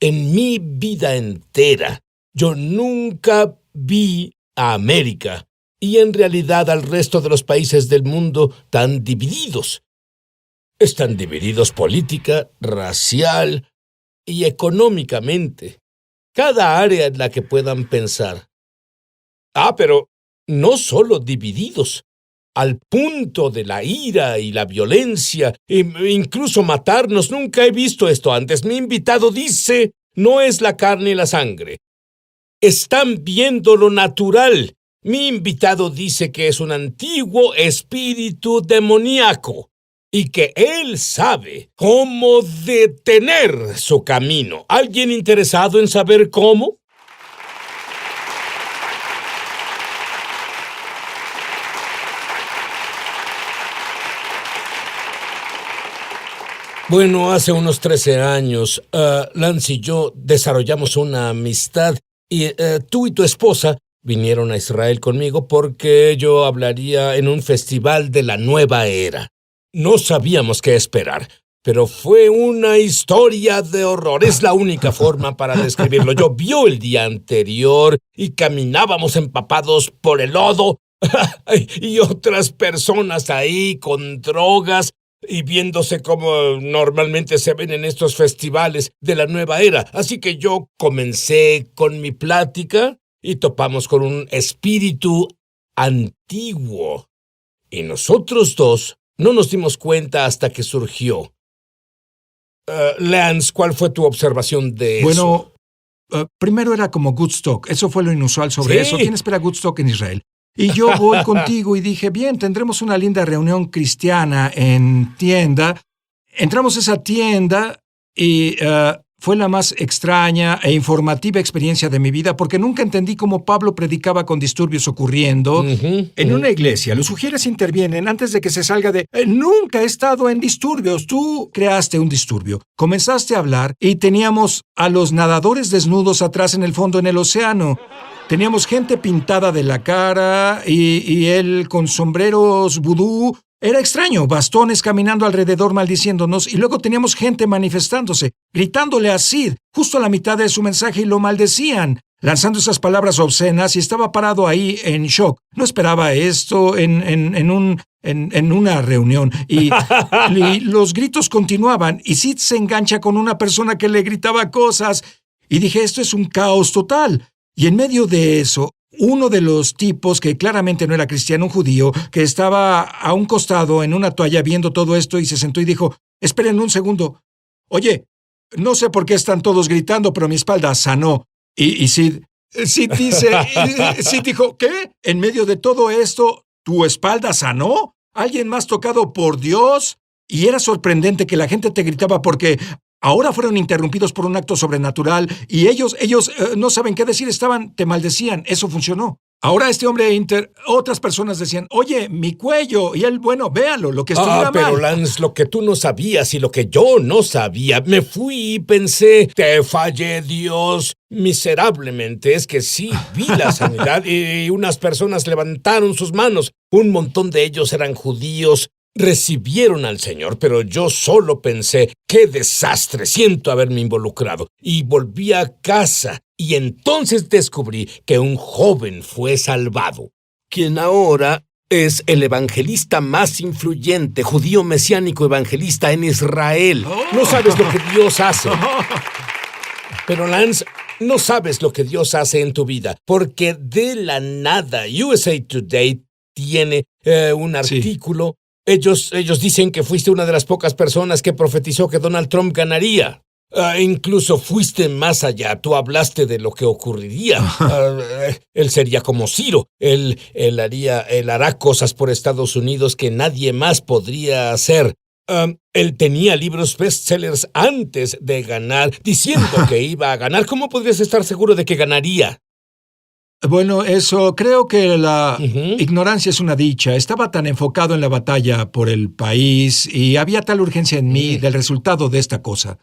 en mi vida entera, yo nunca vi a América y en realidad al resto de los países del mundo tan divididos. Están divididos política, racial y económicamente. Cada área en la que puedan pensar. Pero no solo divididos, al punto de la ira y la violencia, e incluso matarnos. Nunca he visto esto antes. Mi invitado dice, no es la carne y la sangre. Están viendo lo natural. Mi invitado dice que es un antiguo espíritu demoníaco y que él sabe cómo detener su camino. ¿Alguien interesado en saber cómo? Bueno, hace unos 13 años, Lance y yo desarrollamos una amistad y tú y tu esposa vinieron a Israel conmigo porque yo hablaría en un festival de la nueva era. No sabíamos qué esperar, pero fue una historia de horror. Es la única forma para describirlo. Llovió el día anterior y caminábamos empapados por el lodo y otras personas ahí con drogas y viéndose como normalmente se ven en estos festivales de la nueva era. Así que yo comencé con mi plática y topamos con un espíritu antiguo. Y nosotros dos no nos dimos cuenta hasta que surgió. Lance, ¿cuál fue tu observación de eso? Bueno, primero era como Woodstock. Eso fue lo inusual sobre Sí. eso. ¿Quién espera Woodstock en Israel? Y yo voy contigo y dije, bien, tendremos una linda reunión cristiana en tienda. Entramos a esa tienda y fue la más extraña e informativa experiencia de mi vida porque nunca entendí cómo Pablo predicaba con disturbios ocurriendo. En una iglesia, los sugieres intervienen antes de que se salga de nunca he estado en disturbios. Tú creaste un disturbio. Comenzaste a hablar y teníamos a los nadadores desnudos atrás en el fondo en el océano. Teníamos gente pintada de la cara y él con sombreros vudú. Era extraño, bastones caminando alrededor maldiciéndonos y luego teníamos gente manifestándose, gritándole a Sid justo a la mitad de su mensaje y lo maldecían, lanzando esas palabras obscenas y estaba parado ahí en shock. No esperaba esto en una reunión y los gritos continuaban y Sid se engancha con una persona que le gritaba cosas y dije, esto es un caos total. Y en medio de eso, uno de los tipos, que claramente no era cristiano, un judío, que estaba a un costado en una toalla viendo todo esto y se sentó y dijo, esperen un segundo. Oye, no sé por qué están todos gritando, pero mi espalda sanó. Y Sid dijo, ¿qué? En medio de todo esto, ¿tu espalda sanó? ¿Alguien más tocado por Dios? Y era sorprendente que la gente te gritaba porque ahora fueron interrumpidos por un acto sobrenatural y ellos no saben qué decir, te maldecían. Eso funcionó. Ahora este hombre otras personas decían, oye, mi cuello. Y él, bueno, véalo, lo que estuviera mal. Pero Lance, lo que tú no sabías y lo que yo no sabía, me fui y pensé, te fallé, Dios, miserablemente. Es que sí, vi la sanidad y unas personas levantaron sus manos. Un montón de ellos eran judíos. Recibieron al Señor, pero yo solo pensé, qué desastre, siento haberme involucrado. Y volví a casa, y entonces descubrí que un joven fue salvado, quien ahora es el evangelista más influyente, judío mesiánico evangelista en Israel. No sabes lo que Dios hace. Pero Lance, no sabes lo que Dios hace en tu vida, porque de la nada USA Today tiene un artículo. Ellos dicen que fuiste una de las pocas personas que profetizó que Donald Trump ganaría. Incluso fuiste más allá. Tú hablaste de lo que ocurriría. Él sería como Ciro. Él hará cosas por Estados Unidos que nadie más podría hacer. Él tenía libros bestsellers antes de ganar, diciendo que iba a ganar. ¿Cómo podrías estar seguro de que ganaría? Bueno, creo que la ignorancia es una dicha. Estaba tan enfocado en la batalla por el país y había tal urgencia en mí del resultado de esta cosa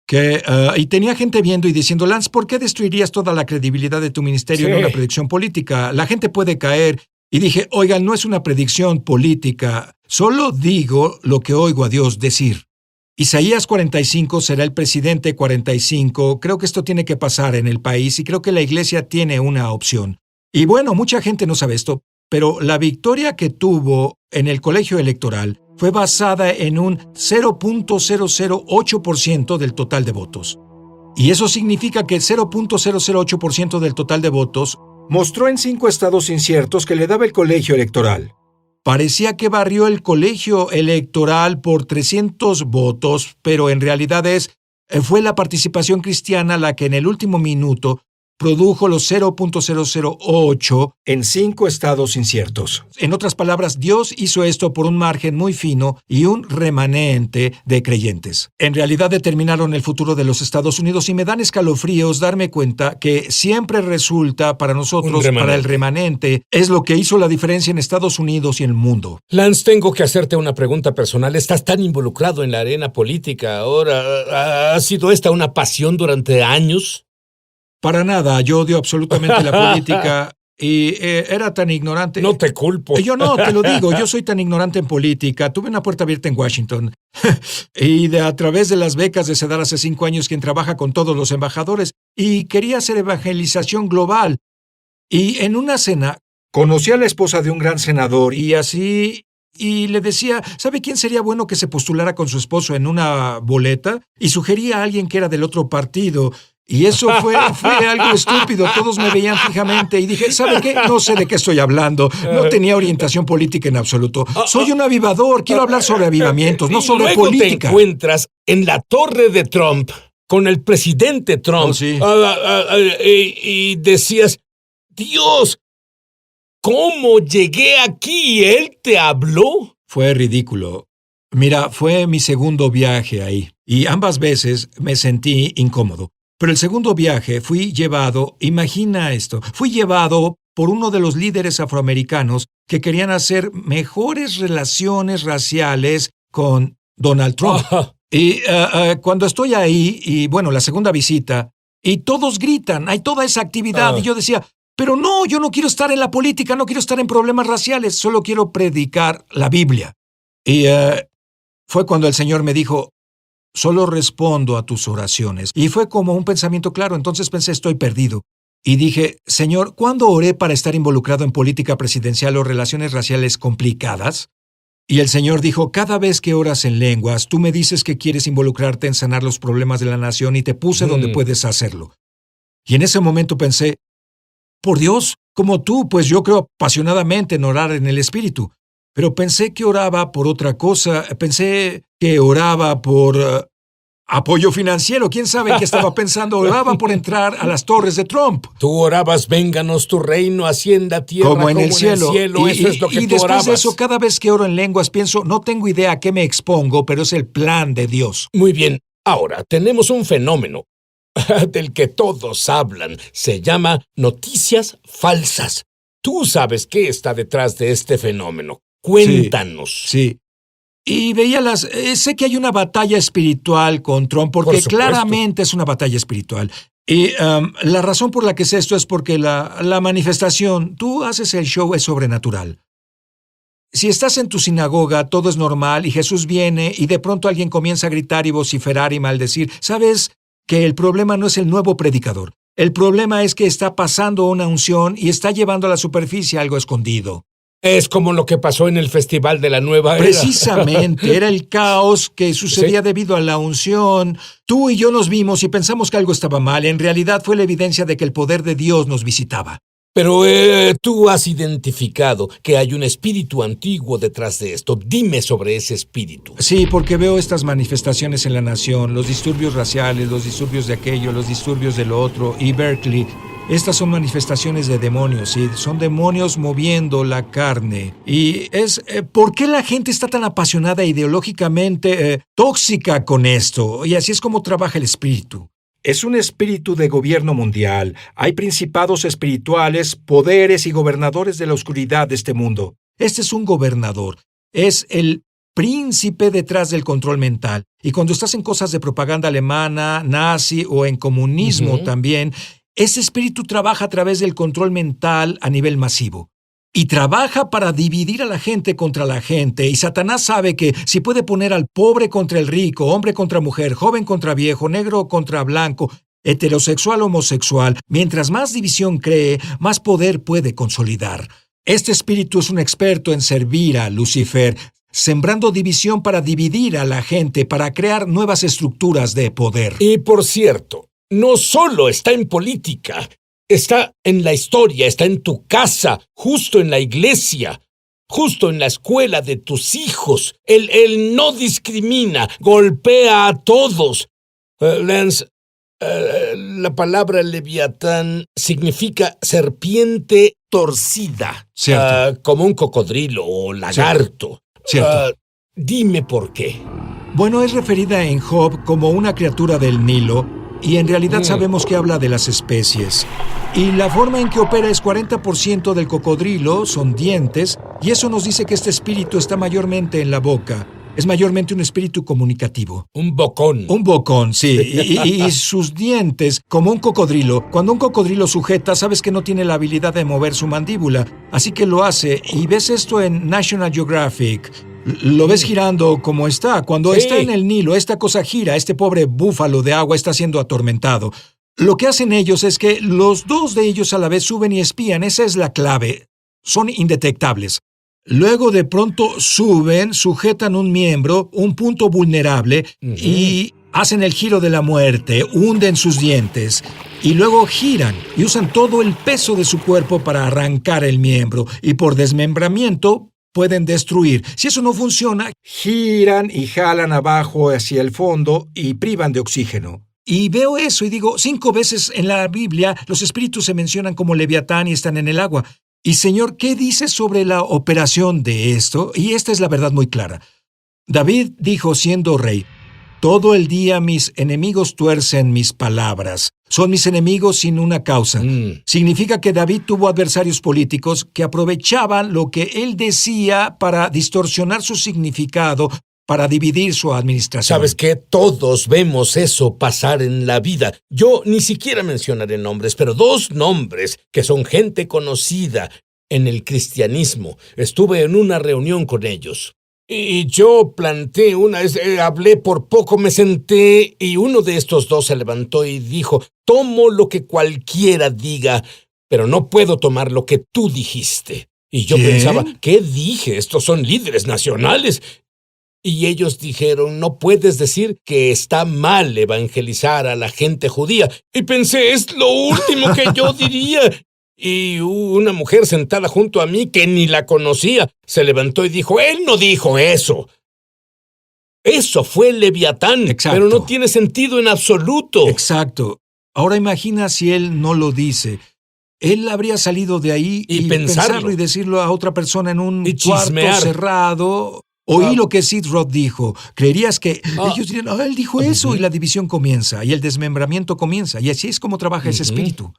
y tenía gente viendo y diciendo, Lance, ¿por qué destruirías toda la credibilidad de tu ministerio en una predicción política? La gente puede caer. Y dije, oigan, no es una predicción política, solo digo lo que oigo a Dios decir. Isaías 45 será el presidente 45. Creo que esto tiene que pasar en el país y creo que la iglesia tiene una opción. Y bueno, mucha gente no sabe esto, pero la victoria que tuvo en el colegio electoral fue basada en un 0.008% del total de votos. Y eso significa que el 0.008% del total de votos mostró en 5 estados inciertos que le daba el colegio electoral. Parecía que barrió el colegio electoral por 300 votos, pero en realidad fue la participación cristiana la que en el último minuto produjo los 0.008 en 5 estados inciertos. En otras palabras, Dios hizo esto por un margen muy fino y un remanente de creyentes. En realidad determinaron el futuro de los Estados Unidos y me dan escalofríos darme cuenta que siempre resulta para nosotros, para el remanente, es lo que hizo la diferencia en Estados Unidos y en el mundo. Lance, tengo que hacerte una pregunta personal. Estás tan involucrado en la arena política ahora. ¿Ha sido esta una pasión durante años? Para nada, yo odio absolutamente la política y era tan ignorante. No te culpo. Yo no, te lo digo, yo soy tan ignorante en política. Tuve una puerta abierta en Washington y a través de las becas de CEDAR hace 5 años, quien trabaja con todos los embajadores, y quería hacer evangelización global. Y en una cena conocí a la esposa de un gran senador y le decía, ¿sabe quién sería bueno que se postulara con su esposo en una boleta? Y sugería a alguien que era del otro partido. Y eso fue algo estúpido. Todos me veían fijamente y dije, ¿sabe qué? No sé de qué estoy hablando. No tenía orientación política en absoluto. Soy un avivador. Quiero hablar sobre avivamientos, no sobre luego política. Te encuentras en la torre de Trump con el presidente Trump. Oh, sí. Y decías, Dios, ¿cómo llegué aquí? ¿Él te habló? Fue ridículo. Mira, fue mi segundo viaje ahí. Y ambas veces me sentí incómodo. Pero el segundo viaje fui llevado, imagina esto, fui llevado por uno de los líderes afroamericanos que querían hacer mejores relaciones raciales con Donald Trump. Y cuando estoy ahí, y bueno, la segunda visita, y todos gritan, hay toda esa actividad, y yo decía, pero no, yo no quiero estar en la política, no quiero estar en problemas raciales, solo quiero predicar la Biblia. Y fue cuando el Señor me dijo, solo respondo a tus oraciones. Y fue como un pensamiento claro. Entonces pensé, estoy perdido. Y dije, Señor, ¿cuándo oré para estar involucrado en política presidencial o relaciones raciales complicadas? Y el Señor dijo, cada vez que oras en lenguas, tú me dices que quieres involucrarte en sanar los problemas de la nación y te puse donde puedes hacerlo. Y en ese momento pensé, por Dios, como tú, pues yo creo apasionadamente en orar en el Espíritu. Pero pensé que oraba por otra cosa, pensé que oraba por apoyo financiero, quién sabe qué estaba pensando, oraba por entrar a las torres de Trump. Tú orabas, vénganos tu reino, hacienda, tierra, como en el cielo. Eso es lo que y tú después orabas. de eso, cada vez que oro en lenguas, pienso, no tengo idea a qué me expongo, pero es el plan de Dios. Muy bien, ahora tenemos un fenómeno del que todos hablan. Se llama noticias falsas. Tú sabes qué está detrás de este fenómeno. Cuéntanos. Sí. Y veía sé que hay una batalla espiritual con Trump, porque claramente es una batalla espiritual. Y la razón por la que sé esto es porque la manifestación, tú haces el show, es sobrenatural. Si estás en tu sinagoga, todo es normal y Jesús viene y de pronto alguien comienza a gritar y vociferar y maldecir. ¿Sabes que el problema no es el nuevo predicador? El problema es que está pasando una unción y está llevando a la superficie algo escondido. Es como lo que pasó en el Festival de la Nueva Era. Precisamente, era el caos que sucedía debido a la unción. Tú y yo nos vimos y pensamos que algo estaba mal. En realidad fue la evidencia de que el poder de Dios nos visitaba. Pero tú has identificado que hay un espíritu antiguo detrás de esto. Dime sobre ese espíritu. Sí, porque veo estas manifestaciones en la nación, los disturbios raciales, los disturbios de aquello, los disturbios de lo otro, y Berkeley. Estas son manifestaciones de demonios, ¿sí? Son demonios moviendo la carne. Y ¿por qué la gente está tan apasionada ideológicamente tóxica con esto? Y así es como trabaja el espíritu. Es un espíritu de gobierno mundial. Hay principados espirituales, poderes y gobernadores de la oscuridad de este mundo. Este es un gobernador. Es el príncipe detrás del control mental. Y cuando estás en cosas de propaganda alemana, nazi o en comunismo también, ese espíritu trabaja a través del control mental a nivel masivo. y trabaja para dividir a la gente contra la gente. Y Satanás sabe que si puede poner al pobre contra el rico, hombre contra mujer, joven contra viejo, negro contra blanco, heterosexual, homosexual, mientras más división cree, más poder puede consolidar. Este espíritu es un experto en servir a Lucifer, sembrando división para dividir a la gente, para crear nuevas estructuras de poder. Y por cierto, no solo está en política, está en la historia, está en tu casa, justo en la iglesia, justo en la escuela de tus hijos. Él no discrimina, golpea a todos. Lance, la palabra leviatán significa serpiente torcida, como un cocodrilo o lagarto. Cierto. Dime por qué. Bueno, es referida en Job como una criatura del Nilo, y en realidad sabemos que habla de las especies. Y la forma en que opera es 40% del cocodrilo, son dientes, y eso nos dice que este espíritu está mayormente en la boca. Es mayormente un espíritu comunicativo. Un bocón. Un bocón, sí. Y sus dientes, como un cocodrilo. Cuando un cocodrilo sujeta, sabes que no tiene la habilidad de mover su mandíbula. Así que lo hace. Y ves esto en National Geographic. Lo ves girando como está. Cuando está en el Nilo, esta cosa gira. Este pobre búfalo de agua está siendo atormentado. Lo que hacen ellos es que los dos de ellos a la vez suben y espían. Esa es la clave. Son indetectables. Luego de pronto suben, sujetan un miembro, un punto vulnerable, y hacen el giro de la muerte, hunden sus dientes, y luego giran y usan todo el peso de su cuerpo para arrancar el miembro, y por desmembramiento pueden destruir. Si eso no funciona, giran y jalan abajo hacia el fondo y privan de oxígeno. Y veo eso y digo, 5 veces en la Biblia los espíritus se mencionan como Leviatán y están en el agua. Y Señor, ¿qué dices sobre la operación de esto? Y esta es la verdad muy clara. David dijo siendo rey, todo el día mis enemigos tuercen mis palabras. Son mis enemigos sin una causa. Significa que David tuvo adversarios políticos que aprovechaban lo que él decía para distorsionar su significado, para dividir su administración. ¿Sabes qué? Todos vemos eso pasar en la vida. Yo ni siquiera mencionaré nombres, pero 2 nombres que son gente conocida en el cristianismo. Estuve en una reunión con ellos. Y yo planteé hablé por poco, me senté, y uno de estos 2 se levantó y dijo, tomo lo que cualquiera diga, pero no puedo tomar lo que tú dijiste. Y yo pensaba, ¿qué dije? Estos son líderes nacionales. Y ellos dijeron, no puedes decir que está mal evangelizar a la gente judía. Y pensé, es lo último que yo diría. Y una mujer sentada junto a mí, que ni la conocía, se levantó y dijo, él no dijo eso. Eso fue Leviatán, pero no tiene sentido en absoluto. Exacto. Ahora imagina si él no lo dice. Él habría salido de ahí y pensarlo y decirlo a otra persona en un cuarto cerrado. Oí lo que Sid Roth dijo. Creerías que ellos dirían, él dijo eso, y la división comienza, y el desmembramiento comienza, y así es como trabaja ese espíritu.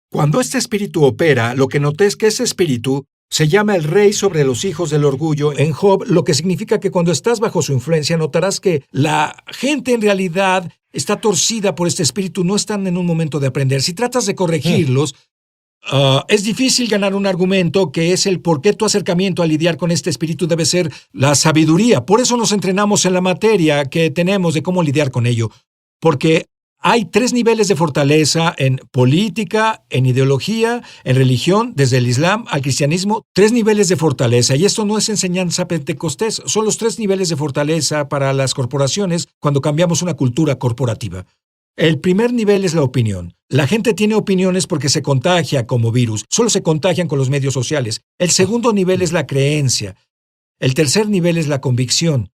Cuando este espíritu opera, lo que noté es que ese espíritu se llama el rey sobre los hijos del orgullo en Job, lo que significa que cuando estás bajo su influencia notarás que la gente en realidad está torcida por este espíritu, no están en un momento de aprender. Si tratas de corregirlos, es difícil ganar un argumento que es el por qué tu acercamiento a lidiar con este espíritu debe ser la sabiduría. Por eso nos entrenamos en la materia que tenemos de cómo lidiar con ello. Porque hay 3 niveles de fortaleza en política, en ideología, en religión, desde el Islam al cristianismo. 3 niveles de fortaleza. Y esto no es enseñanza pentecostés. Son los 3 niveles de fortaleza para las corporaciones cuando cambiamos una cultura corporativa. El primer nivel es la opinión. La gente tiene opiniones porque se contagia como virus. Solo se contagian con los medios sociales. El segundo nivel es la creencia. El tercer nivel es la convicción.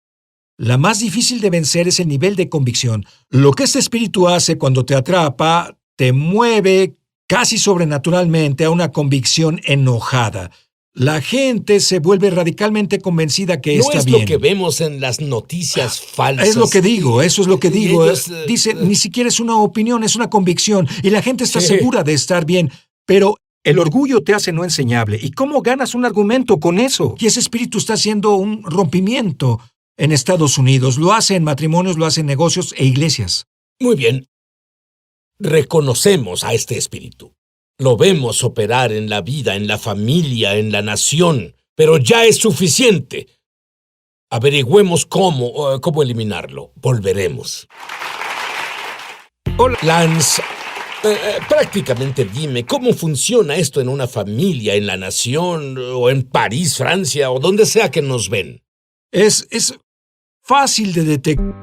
La más difícil de vencer es el nivel de convicción. Lo que este espíritu hace cuando te atrapa, te mueve casi sobrenaturalmente a una convicción enojada. La gente se vuelve radicalmente convencida que está bien. No es lo que vemos en las noticias falsas. Es lo que digo, eso es lo que digo. Dice, ni siquiera es una opinión, es una convicción. Y la gente está segura de estar bien. Pero el orgullo te hace no enseñable. ¿Y cómo ganas un argumento con eso? Y ese espíritu está haciendo un rompimiento en Estados Unidos. Lo hace en matrimonios, lo hace en negocios e iglesias. Muy bien. Reconocemos a este espíritu. Lo vemos operar en la vida, en la familia, en la nación, pero ya es suficiente. Averigüemos cómo eliminarlo. Volveremos. Hola. Lance, prácticamente dime, ¿cómo funciona esto en una familia, en la nación, o en París, Francia, o donde sea que nos ven? Es fácil de detectar.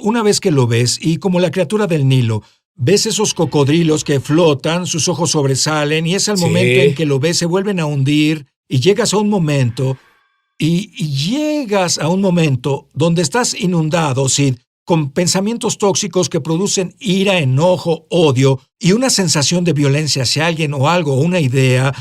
Una vez que lo ves, y como la criatura del Nilo, ves esos cocodrilos que flotan, sus ojos sobresalen, y es el momento en que lo ves, se vuelven a hundir, y llegas a un momento, donde estás inundado, Sid, con pensamientos tóxicos que producen ira, enojo, odio, y una sensación de violencia hacia alguien o algo, una idea.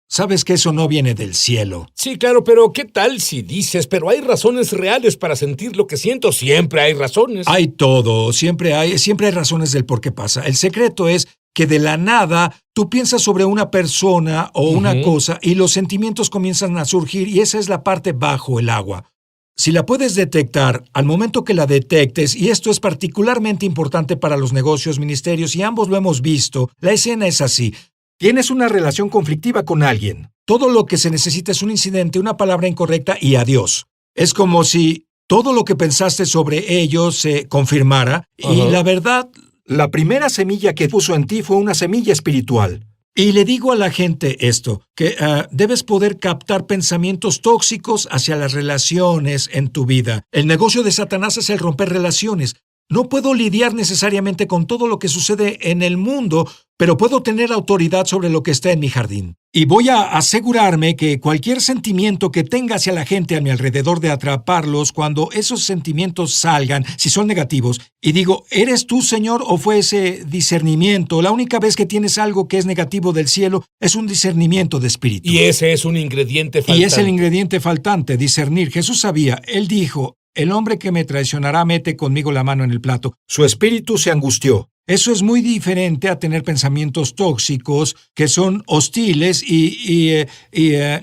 Sabes que eso no viene del cielo. Sí, claro, pero ¿qué tal si dices, pero hay razones reales para sentir lo que siento? Siempre hay razones. Hay todo, siempre hay razones del por qué pasa. El secreto es que de la nada tú piensas sobre una persona o una cosa y los sentimientos comienzan a surgir, y esa es la parte bajo el agua. Si la puedes detectar, al momento que la detectes, y esto es particularmente importante para los negocios, ministerios, y ambos lo hemos visto, la escena es así. Tienes una relación conflictiva con alguien. Todo lo que se necesita es un incidente, una palabra incorrecta y adiós. Es como si todo lo que pensaste sobre ellos se confirmara, y la verdad, la primera semilla que puso en ti fue una semilla espiritual. Y le digo a la gente esto, que debes poder captar pensamientos tóxicos hacia las relaciones en tu vida. El negocio de Satanás es el romper relaciones. No puedo lidiar necesariamente con todo lo que sucede en el mundo, pero puedo tener autoridad sobre lo que está en mi jardín. Y voy a asegurarme que cualquier sentimiento que tenga hacia la gente a mi alrededor, de atraparlos cuando esos sentimientos salgan, si son negativos, y digo, ¿eres tú, Señor, o fue ese discernimiento? La única vez que tienes algo que es negativo del cielo es un discernimiento de espíritu. Y ese es un ingrediente faltante. Y es el ingrediente faltante, discernir. Jesús sabía, él dijo, el hombre que me traicionará mete conmigo la mano en el plato. Su espíritu se angustió. Eso es muy diferente a tener pensamientos tóxicos que son hostiles y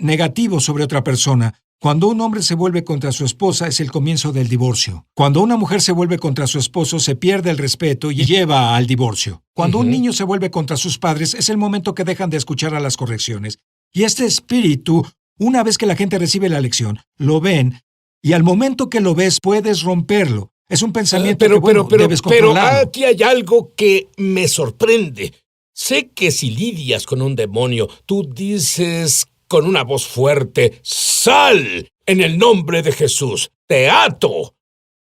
negativos sobre otra persona. Cuando un hombre se vuelve contra su esposa es el comienzo del divorcio. Cuando una mujer se vuelve contra su esposo se pierde el respeto y lleva al divorcio. Cuando un niño se vuelve contra sus padres es el momento que dejan de escuchar a las correcciones. Y este espíritu, una vez que la gente recibe la lección, lo ven, y al momento que lo ves, puedes romperlo. Es un pensamiento que debes controlarlo. Pero aquí hay algo que me sorprende. Sé que si lidias con un demonio, tú dices con una voz fuerte, ¡sal! En el nombre de Jesús, te ato.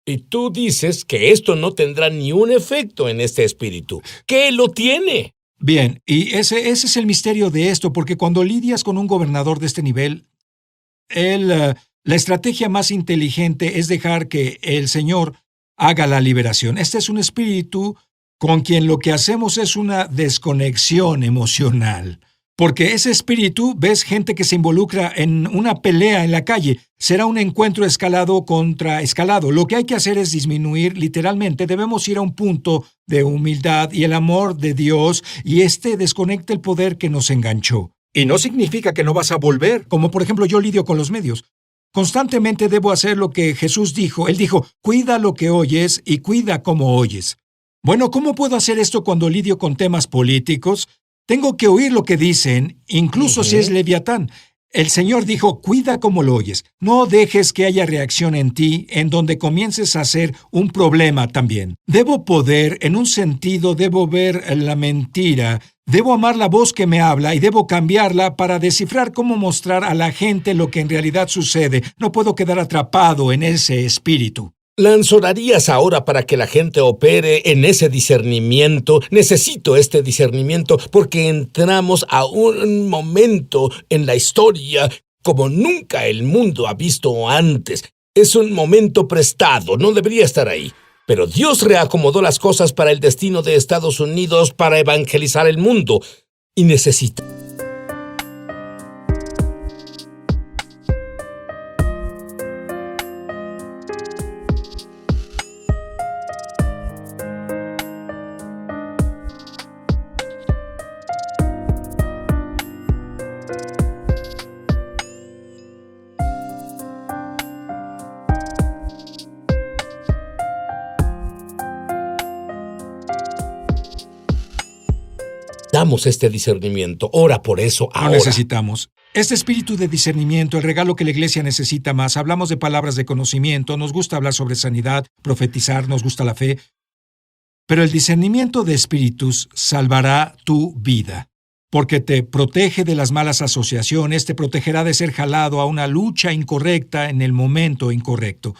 Y tú dices que esto no tendrá ni un efecto en este espíritu. ¿Qué lo tiene? Bien, y ese es el misterio de esto, porque cuando lidias con un gobernador de este nivel, la estrategia más inteligente es dejar que el Señor haga la liberación. Este es un espíritu con quien lo que hacemos es una desconexión emocional. Porque ese espíritu, ves gente que se involucra en una pelea en la calle, será un encuentro escalado contra escalado. Lo que hay que hacer es disminuir, literalmente, debemos ir a un punto de humildad y el amor de Dios, y desconecta el poder que nos enganchó. Y no significa que no vas a volver, como por ejemplo yo lidio con los medios. Constantemente debo hacer lo que Jesús dijo. Él dijo, cuida lo que oyes y cuida cómo oyes. Bueno, ¿cómo puedo hacer esto cuando lidio con temas políticos? Tengo que oír lo que dicen, incluso si es Leviatán. El Señor dijo, cuida cómo lo oyes. No dejes que haya reacción en ti en donde comiences a ser un problema también. Debo poder, en un sentido, debo ver la mentira. Debo amar la voz que me habla y debo cambiarla para descifrar cómo mostrar a la gente lo que en realidad sucede. No puedo quedar atrapado en ese espíritu. ¿Lanzorarías ahora para que la gente opere en ese discernimiento? Necesito este discernimiento porque entramos a un momento en la historia como nunca el mundo ha visto antes. Es un momento prestado, no debería estar ahí. Pero Dios reacomodó las cosas para el destino de Estados Unidos para evangelizar el mundo. y necesitamos este discernimiento. Ora por eso No ahora. necesitamos. Este espíritu de discernimiento, el regalo que la iglesia necesita más. Hablamos de palabras de conocimiento, nos gusta hablar sobre sanidad, profetizar, nos gusta la fe. Pero el discernimiento de espíritus salvará tu vida, porque te protege de las malas asociaciones, te protegerá de ser jalado a una lucha incorrecta en el momento incorrecto.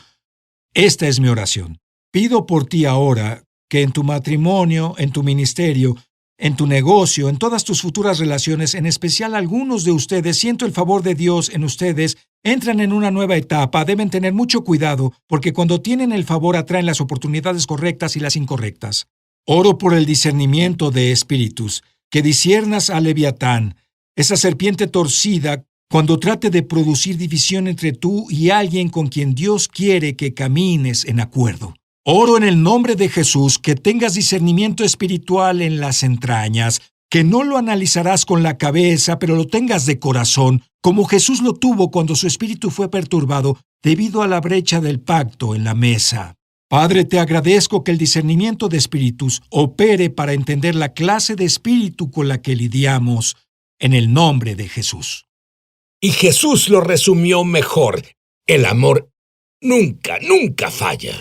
Esta es mi oración. Pido por ti ahora que en tu matrimonio, en tu ministerio, en tu negocio, en todas tus futuras relaciones, en especial algunos de ustedes, siento el favor de Dios en ustedes, entran en una nueva etapa, deben tener mucho cuidado, porque cuando tienen el favor atraen las oportunidades correctas y las incorrectas. Oro por el discernimiento de espíritus, que disciernas a Leviatán, esa serpiente torcida, cuando trate de producir división entre tú y alguien con quien Dios quiere que camines en acuerdo. Oro en el nombre de Jesús que tengas discernimiento espiritual en las entrañas, que no lo analizarás con la cabeza, pero lo tengas de corazón, como Jesús lo tuvo cuando su espíritu fue perturbado debido a la brecha del pacto en la mesa. Padre, te agradezco que el discernimiento de espíritus opere para entender la clase de espíritu con la que lidiamos, en el nombre de Jesús. Y Jesús lo resumió mejor. El amor nunca, nunca falla.